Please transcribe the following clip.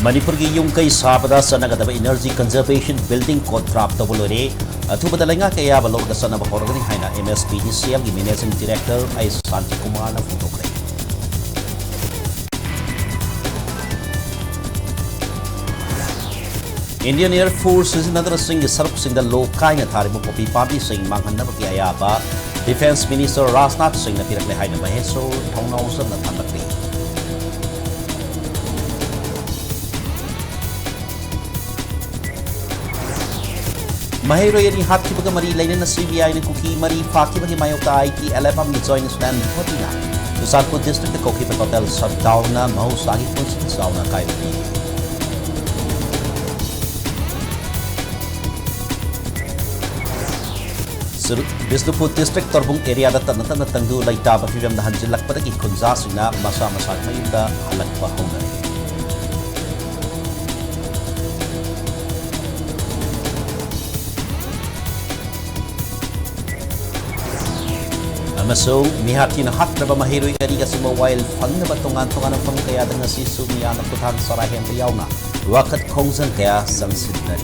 मणिपुर की यूमकई साबदा सनगदब energy conservation building code draft तब लोरे अथुबद लैंगा कया बलोग सनब होरगनी हाइना MSPDCL की managing director I Shanti Kumar ने फोटोग्राफ इंडियन एयर फोर्स सिजनदर सिंह सरप सिंह लो कायना थारिबु पोपी पाबी सिंह मांगहनब की आयाबा डिफेंस मिनिस्टर राजनाथ सिंह ने पिरकले हाइना महेश्वर थौनाउ सन थानबक्री Mahero yani hati baga mari lain na CBI ni kuki mari faki bagi mayota IT LFM ni join stand hotina Usarpur district ko ki hotel shutdown na mau sagi pun sauna kai ni Bisnupur district torbung area da tan tan tangdu laita ba fibam da hanjilak pada ki khunja sina masa masa mayunda halak ba honga Amasong mihatin hatraba mahiroi gari kasi mobile phang na batungan tungan ang pangkaya ng si Sumia na putan sarahen riyaw na wakat kongsan kaya sang sidnari.